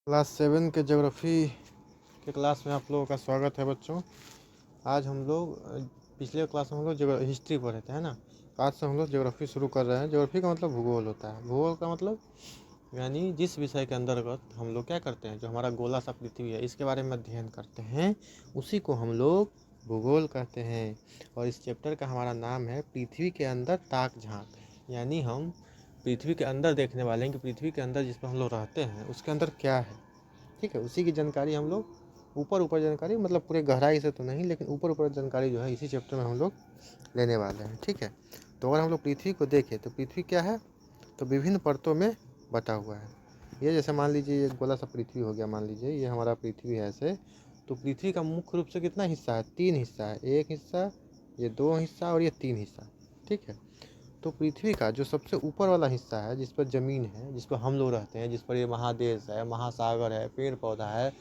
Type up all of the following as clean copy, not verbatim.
Class 7 के geography के class में आप लोगों का स्वागत है बच्चों। आज हम लोग पिछले क्लास में हम लोग हिस्ट्री पढ़े थे, है ना। आज से हम लोग ज्योग्राफी शुरू कर रहे हैं। ज्योग्राफी का मतलब भूगोल होता है। भूगोल का मतलब यानी जिस विषय के अंतर्गत हम लोग क्या करते हैं, जो हमारा गोला सा पृथ्वी है इसके बारे में अध्ययन करते हैं, उसी को हम लोग भूगोल कहते हैं। और इस चैप्टर का हमारा नाम है पृथ्वी के अंदर ताक झांक। यानी हम पृथ्वी के अंदर देखने वाले हैं कि पृथ्वी के अंदर जिस पर हम लोग रहते हैं उसके अंदर क्या है। ठीक है, उसी की जानकारी हम लोग ऊपर जानकारी मतलब पूरे गहराई से तो नहीं, लेकिन ऊपर जानकारी जो है इसी चैप्टर में हम लोग लेने वाले हैं। ठीक है, तो अगर हम लोग पृथ्वी को देखें तो पृथ्वी क्या है, तो विभिन्न परतों में बटा हुआ है। ये जैसे मान लीजिए ये गोला सा पृथ्वी हो गया, मान लीजिए ये हमारा पृथ्वी है ऐसे। तो पृथ्वी का मुख्य रूप से कितना हिस्सा है, 3 हिस्सा है। एक हिस्सा, ये 2 हिस्सा और ये 3 हिस्सा। ठीक है, तो पृथ्वी का जो सबसे ऊपर वाला हिस्सा है, जिस पर ज़मीन है, जिस पर हम लोग रहते हैं, जिस पर ये महादेश है, महासागर है, पेड़ पौधा है,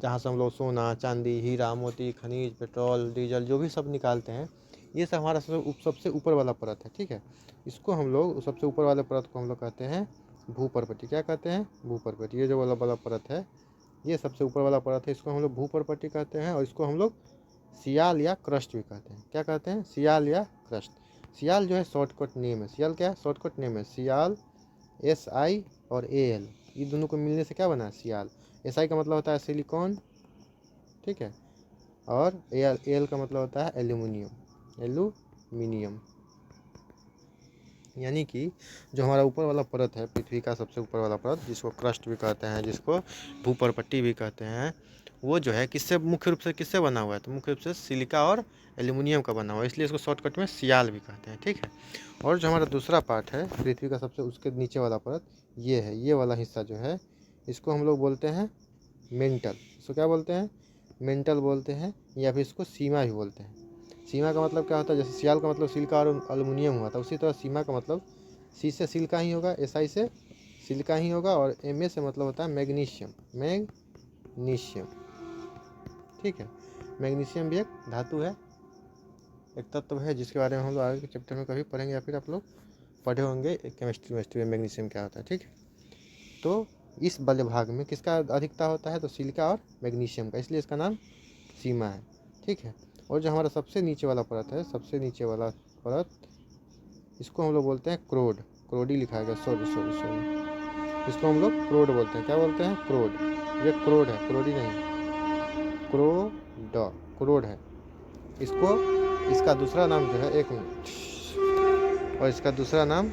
जहाँ से हम लोग सोना चांदी हीरा मोती खनिज पेट्रोल डीजल जो भी सब निकालते हैं, ये सब हमारा सबसे ऊपर वाला परत है। ठीक है, इसको हम लोग सबसे ऊपर वाले परत को हम लोग कहते हैं भूपर्पट्टी। क्या कहते हैं, भूपर्पट्टी। ये जो वाला परत है ये सबसे ऊपर वाला परत है, इसको हम लोग भूपर्पट्टी कहते हैं। और इसको हम लोग सियाल या क्रस्ट भी कहते हैं। क्या कहते हैं, सियाल या क्रस्ट। सियाल जो है शॉर्टकट नेम है। सियाल क्या है, शॉर्टकट नेम है। सियाल SI और AL, ये दोनों को मिलने से क्या बना है, सियाल। SI का मतलब होता है सिलिकॉन, ठीक है, और AL का मतलब होता है एल्यूमिनियम, एल्यूमिनियम। यानी कि जो हमारा ऊपर वाला परत है, पृथ्वी का सबसे ऊपर वाला परत, जिसको क्रस्ट भी कहते हैं, जिसको भूपर्पट्टी भी कहते हैं, वो जो है किससे मुख्य रूप से किससे बना हुआ है, तो मुख्य रूप से सिलिका और एल्यूमिनियम का बना हुआ है, इसलिए इसको शॉर्टकट में सियाल भी कहते हैं। ठीक है, और जो हमारा दूसरा पार्ट है पृथ्वी का सबसे उसके नीचे वाला परत, ये है, ये वाला हिस्सा जो है इसको हम लोग बोलते हैं मेंटल। इसको क्या बोलते हैं, मेंटल बोलते हैं, या फिर इसको सीमा भी बोलते हैं। सीमा का मतलब क्या होता है, जैसे सियाल का मतलब सिलिका और एल्युमिनियम हुआ था, उसी तरह सीमा का मतलब सी से सिलिका ही होगा, SI से सिलिका ही होगा, और MA से मतलब होता है मैग्नीशियम, मैग्नीशियम। ठीक है, मैग्नीशियम भी एक धातु है, एक तत्व है, जिसके बारे में हम लोग आगे के चैप्टर में कभी पढ़ेंगे, या फिर आप लोग पढ़े होंगे केमिस्ट्री में मैग्नीशियम क्या होता है। ठीक है, तो इस वाले भाग में किसका अधिकता होता है, तो सिलिका और मैग्नीशियम का, इसलिए इसका नाम सीमा है। ठीक है, और जो हमारा सबसे नीचे वाला परत है, सबसे नीचे वाला परत, इसको हम लोग बोलते हैं क्रोड। क्रोड ही लिखा गया, सॉरी सॉरी सॉरी, इसको हम लोग क्रोड बोलते हैं। क्या बोलते हैं, क्रोड। ये क्रोड है, क्रोडी नहीं, क्रोड, क्रोड है। इसको इसका दूसरा नाम जो है, एक मिनट, और इसका दूसरा नाम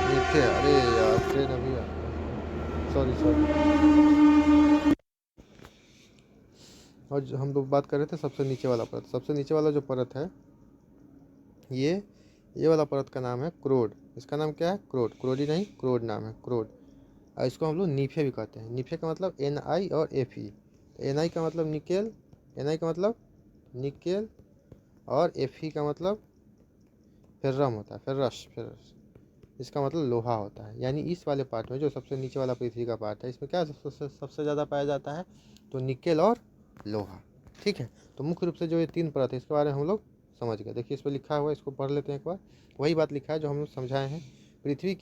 नीचे, अरे यार ट्रेन अभी, सॉरी सॉरी। और जो हम लोग बात कर रहे थे सबसे नीचे वाला परत, सबसे नीचे वाला जो परत है, ये वाला परत का नाम है क्रोड। इसका नाम क्या है, क्रोड, क्रोडी नहीं, क्रोड नाम है, क्रोड। और इसको हम लोग नीफे भी कहते हैं। नीफे का मतलब NI और FE। NI का मतलब निकेल, NI का मतलब निकेल, और FE का मतलब फेर्रम होता है, फेर्रस, फेर्रस। इसका मतलब लोहा होता है। यानी इस वाले पार्ट में जो सबसे नीचे वाला पृथ्वी का पार्ट है, इसमें क्या सबसे ज़्यादा पाया जाता है, तो निकेल और लोहा। ठीक है, तो मुख्य रूप से जो ये 3 परत है इसके बारे में हम लोग समझ गए। देखिए इस पर लिखा हुआ है, इसको पढ़ लेते हैं एक बार। वही बात लिखा है जो हम लोग समझाए हैं। पृथ्वी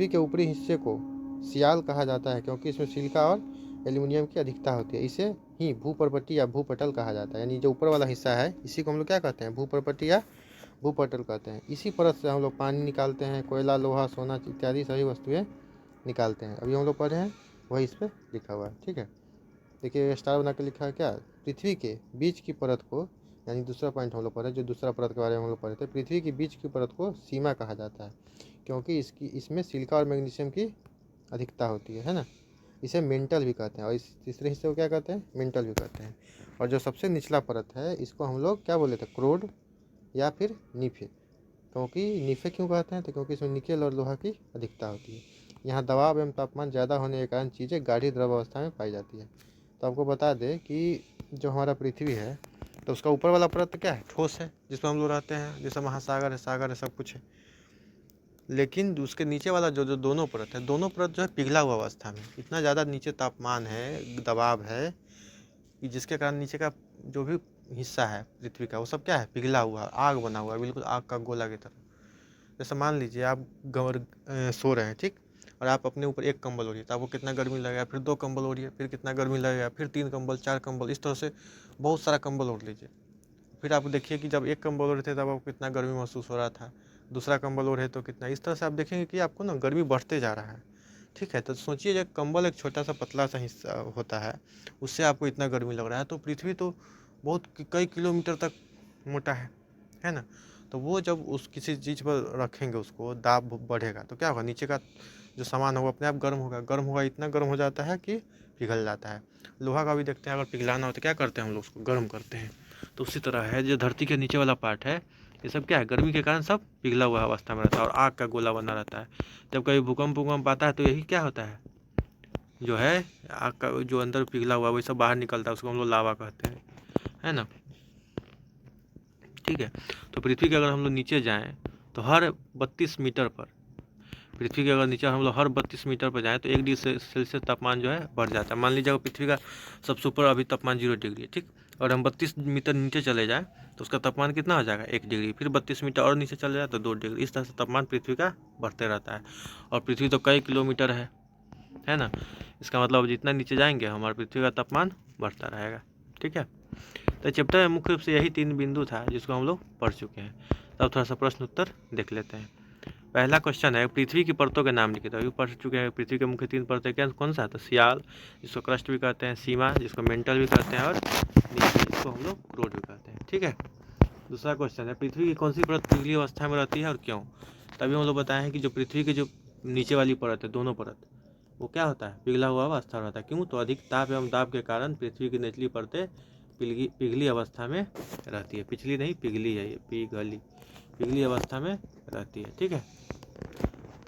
के ऊपरी हिस्से को सियाल कहा जाता है, क्योंकि इसमें सिलिका और एल्यूमिनियम की अधिकता होती है। इसे ही भूपर्पट्टी या भूपटल कहा जाता है। यानी जो ऊपर वाला हिस्सा है इसी को हम लोग क्या कहते हैं, भूपर्पट्टी या भूपटल कहते हैं। इसी परत से हम लोग पानी निकालते हैं, कोयला लोहा सोना इत्यादि सभी वस्तुएं निकालते हैं। अभी हम लोग पढ़े हैं, वही इस पर लिखा हुआ है। ठीक है, देखिए स्टार बना के लिखा है क्या, पृथ्वी के बीच की परत को, यानी दूसरा पॉइंट हम लोग पढ़े, जो दूसरा परत के बारे में हम लोग पढ़े थे, पृथ्वी के बीच की परत को सीमा कहा जाता है, क्योंकि इसमें सिलिका और मैग्नीशियम की अधिकता होती है ना। इसे मेंटल भी कहते हैं, और इस तीसरे हिस्से को क्या कहते हैं, मेंटल भी कहते हैं। और जो सबसे निचला परत है इसको हम लोग क्या बोले थे, क्रोड या फिर नीफे। क्योंकि नीफे क्यों कहते हैं, तो क्योंकि इसमें निकेल और लोहा की अधिकता होती है। यहाँ दबाव एवं तापमान ज़्यादा होने के कारण चीज़ें गाढ़ी द्रव अवस्था में पाई जाती है। तो आपको बता दें कि जो हमारा पृथ्वी है, तो उसका ऊपर वाला परत क्या है, ठोस है, जिसमें हम लोग रहते हैं, जैसे महासागर है, सागर है, सब कुछ है। लेकिन उसके नीचे वाला जो जो दोनों परत है, दोनों परत जो है पिघला हुआ अवस्था में, इतना ज़्यादा नीचे तापमान है, दबाव है, कि जिसके कारण नीचे का जो भी हिस्सा है पृथ्वी का, वो सब क्या है, पिघला हुआ, आग बना हुआ है, बिल्कुल आग का गोला की तरह। जैसे मान लीजिए आप सो रहे हैं, ठीक, और आप अपने ऊपर एक कंबल ओढ़िए तो आपको कितना गर्मी लगेगा, फिर 2 कंबल ओढ़िए फिर कितना गर्मी लगेगा, फिर 3 कंबल 4 कंबल, इस तरह से बहुत सारा कंबल ओढ़ लीजिए। फिर आप देखिए कि जब एक कंबल ओढ़े थे तब आपको कितना गर्मी महसूस हो रहा था, दूसरा कंबल ओढ़े तो कितना, इस तरह से आप देखेंगे कि आपको ना गर्मी बढ़ते जा रहा है। ठीक है, तो सोचिए जब कंबल एक छोटा सा पतला सा हिस्सा होता है, उससे आपको इतना गर्मी लग रहा है, तो पृथ्वी तो बहुत कई किलोमीटर तक मोटा है ना। तो वो जब उस किसी चीज़ पर रखेंगे उसको, दाब बढ़ेगा तो क्या होगा, नीचे का जो सामान होगा अपने आप गर्म होगा, गर्म होगा, इतना गर्म हो जाता है कि पिघल जाता है। लोहा का भी देखते हैं, अगर पिघलाना हो तो क्या करते हैं हम लोग, उसको गर्म करते हैं। तो उसी तरह है जो धरती के नीचे वाला पार्ट है, ये सब क्या है, गर्मी के कारण सब पिघला हुआ अवस्था में रहता है और आग का गोला बना रहता है। जब कभी भूकंप आता है तो यही क्या होता है, जो है आग का जो अंदर पिघला हुआ वही सब बाहर निकलता है, उसको हम लोग लावा कहते हैं, है ना। ठीक है, तो पृथ्वी के अगर हम लोग नीचे जाएं तो हर 32 मीटर पर, पृथ्वी के अगर नीचे हम लोग हर 32 मीटर पर जाएँ तो 1 डिग्री सेल्सियस तापमान जो है बढ़ जाता है। मान लीजिए अगर पृथ्वी का सबसे ऊपर अभी तापमान 0 डिग्री है, ठीक, और हम 32 मीटर नीचे चले जाएँ तो उसका तापमान कितना हो जाएगा, 1 डिग्री, फिर 32 मीटर और नीचे चले जाए तो 2 डिग्री, इस तरह से तापमान पृथ्वी का बढ़ते रहता है। और पृथ्वी तो कई किलोमीटर है ना। इसका मतलब जितना नीचे जाएंगे हमारे पृथ्वी का तापमान बढ़ता रहेगा। ठीक है, तो चैप्टर में मुख्य रूप से यही 3 बिंदु था जिसको हम लोग पढ़ चुके हैं। तब थोड़ा सा प्रश्न उत्तर देख लेते हैं। पहला क्वेश्चन है, पृथ्वी की परतों के नाम लिखिए। तो अभी पढ़ चुके हैं, पृथ्वी के मुख्य 3 परतें क्या, कौन सा, तो सियाल जिसको क्रस्ट भी कहते हैं, सीमा जिसको मेंटल भी कहते हैं, और नीचे जिसको हम लोग क्रोड भी कहते हैं। ठीक है, दूसरा क्वेश्चन है, पृथ्वी की कौन सी परत पिघली अवस्था में रहती है और क्यों। तभी हम लोग बताए हैं कि जो पृथ्वी की जो नीचे वाली परत है, दोनों परत, वो क्या होता है, पिघला हुआ अवस्था रहता है। क्यों, तो अधिक ताप एवं दाब के कारण पृथ्वी की निचली परतें पिघली अवस्था में रहती है। पिछली नहीं, पिघली है, ये पिघली अवस्था में रहती है। ठीक है,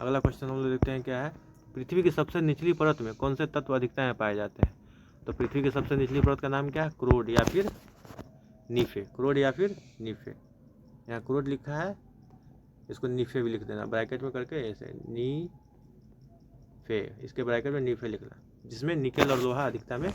अगला क्वेश्चन हम लोग देखते हैं क्या है, पृथ्वी की सबसे निचली परत में कौन से तत्व अधिकता में पाए जाते हैं। तो पृथ्वी की सबसे निचली परत का नाम क्या है, क्रोड या फिर नीफे, क्रोड या फिर नीफे। यहाँ क्रोड लिखा है, इसको नीफे भी लिख देना ब्रैकेट में करके, ऐसे नीफे, इसके ब्रैकेट में नीफे लिखना, जिसमें निकेल और लोहा अधिकता में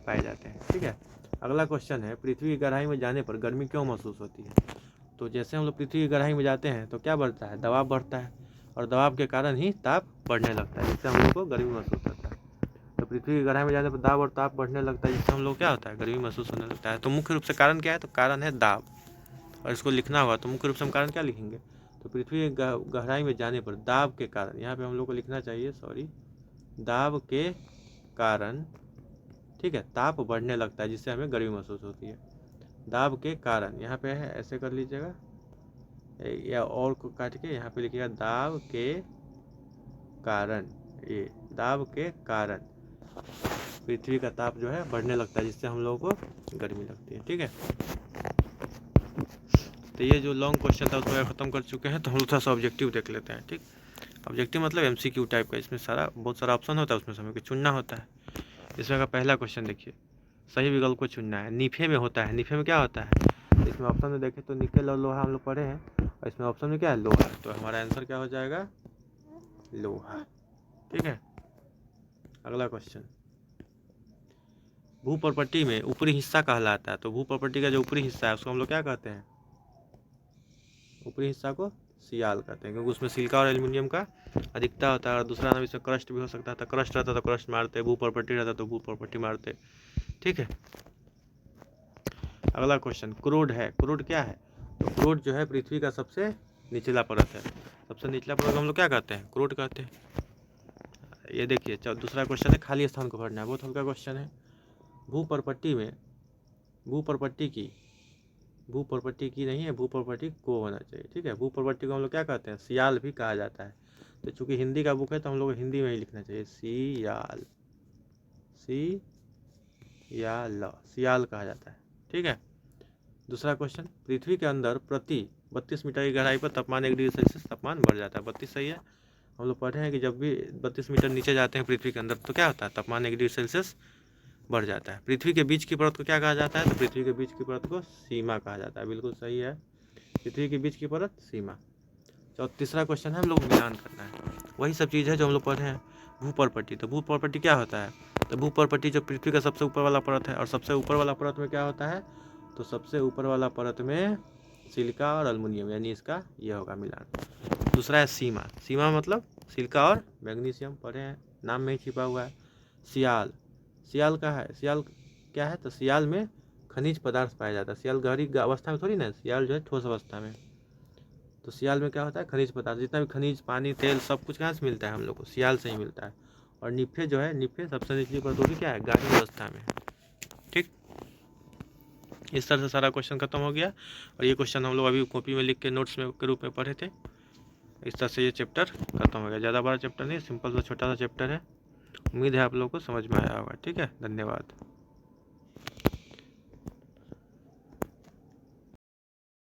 पाए जाते हैं। ठीक है, अगला क्वेश्चन है, पृथ्वी की गहराई में जाने पर गर्मी क्यों महसूस होती है। तो जैसे हम लोग पृथ्वी की गहराई में जाते हैं तो क्या बढ़ता है, दबाव बढ़ता है, और दबाव के कारण ही ताप बढ़ने लगता है, जिससे हम लोग को गर्मी महसूस होता है। तो पृथ्वी की गहराई में जाने पर दाब और ताप बढ़ने लगता है, जिससे हम लोग क्या होता है, गर्मी महसूस होने लगता है। तो मुख्य रूप से कारण क्या है, तो कारण है दाब, और इसको लिखना होगा तो मुख्य रूप से हम कारण क्या लिखेंगे, तो पृथ्वी की गहराई में जाने पर दाब के कारण, यहाँ पे हम लोग को लिखना चाहिए, सॉरी, दाब के कारण, ठीक है, ताप बढ़ने लगता है जिससे हमें गर्मी महसूस होती है। दाब के कारण यहाँ पे है, ऐसे कर लीजिएगा, या और को काट के यहाँ पे लिखिएगा दाब के कारण, ये दाब के कारण पृथ्वी का ताप जो है बढ़ने लगता है, जिससे हम लोगों को गर्मी लगती है। ठीक है, तो ये जो लॉन्ग क्वेश्चन था उसको ख़त्म कर चुके हैं। तो हम लोग थोड़ा सा ऑब्जेक्टिव देख लेते हैं। ठीक, ऑब्जेक्टिव मतलब MCQ टाइप का, इसमें बहुत सारा ऑप्शन होता है, उसमें समय को चुनना होता है। इसमें का पहला क्वेश्चन देखिए, सही विकल्प को चुनना है। नीफे में होता है, नीफे में क्या होता है, तो इसमें ऑप्शन में देखें तो निकेल और लोहा हम लोग पढ़े हैं, और इसमें ऑप्शन में क्या है, लोहा, तो हमारा आंसर क्या हो जाएगा, लोहा। ठीक है, अगला क्वेश्चन, भूप्रपट्टी में ऊपरी हिस्सा कहलाता है। तो भूप्रपट्टी का जो ऊपरी हिस्सा है उसको हम लोग क्या कहते हैं, ऊपरी हिस्सा को सियाल कहते हैं, क्योंकि उसमें सिलिका और एल्युमिनियम का अधिकता होता है। और दूसरा नाम इसमें क्रस्ट भी हो सकता था, क्रस्ट रहता तो क्रस्ट मारते, भूप्रपट्टी रहता तो भूप्रपट्टी मारते। ठीक है, अगला क्वेश्चन, क्रोड है। क्रोड क्या है, तो क्रोड जो है पृथ्वी का सबसे निचला परत है। सबसे निचला परत हम लोग क्या कहते हैं, क्रोड कहते हैं। ये देखिए, दूसरा क्वेश्चन है, खाली स्थान को भरना है, बहुत हल्का क्वेश्चन है। भूप्रपट्टी में, भूप्रपट्टी की नहीं है, भूप्रपट्टी को होना चाहिए। ठीक है, भूप्रपट्टी को हम लोग क्या कहते हैं, सियाल भी कहा जाता है। तो चूंकि हिंदी का बुक है तो हम लोग हिंदी में ही लिखना चाहिए, सियाल, सियाल कहा जाता है। ठीक है, दूसरा क्वेश्चन, पृथ्वी के अंदर प्रति 32 मीटर की गहराई पर तापमान 1 डिग्री सेल्सियस तापमान बढ़ जाता है। 32 सही है, हम लोग पढ़े हैं कि जब भी 32 मीटर नीचे जाते हैं पृथ्वी के अंदर तो क्या होता है, तापमान 1 डिग्री सेल्सियस बढ़ जाता है। पृथ्वी के बीच की परत को क्या कहा जाता है, तो पृथ्वी के बीच की परत को सीमा कहा जाता है। बिल्कुल सही है, पृथ्वी के बीच की परत सीमा। तीसरा क्वेश्चन है, हम लोग मिलान करना है, वही सब चीज़ है जो हम लोग पढ़े हैं। भूप्रपट्टी, तो भूप्रपट्टी क्या होता है, तो भूप्रपट्टी जो पृथ्वी का सबसे ऊपर वाला परत है, और सबसे ऊपर वाला परत में क्या होता है, तो सबसे ऊपर वाला परत में सिलिका और एल्युमिनियम, यानी इसका ये होगा मिलान। दूसरा है सीमा, सीमा मतलब सिलिका और मैग्नीशियम पढ़े हैं, नाम में ही छिपा हुआ है। सियाल, सियाल का है, सियाल क्या है, तो सियाल में खनिज पदार्थ पाया जाता है। सियाल गहरी अवस्था में थोड़ी ना, सियाल जो है ठोस अवस्था में। तो सियाल में क्या होता है, खनिज पदार्थ, जितना भी खनिज, पानी, तेल, सब कुछ कहाँ से मिलता है हम लोग को, सियाल से ही मिलता है। और निफे जो है, निफे सबसे निचली परत क्या है, गाढ़ी अवस्था में। ठीक, इस तरह से सारा क्वेश्चन खत्म हो गया। और ये क्वेश्चन हम लोग अभी कॉपी में लिख के नोट्स में के रूप में पढ़े थे। इस तरह से ये चैप्टर खत्म हो गया। ज़्यादा बड़ा चैप्टर नहीं, सिंपल सा छोटा सा चैप्टर है। उम्मीद है आप लोगों को समझ में आया होगा। ठीक है, धन्यवाद।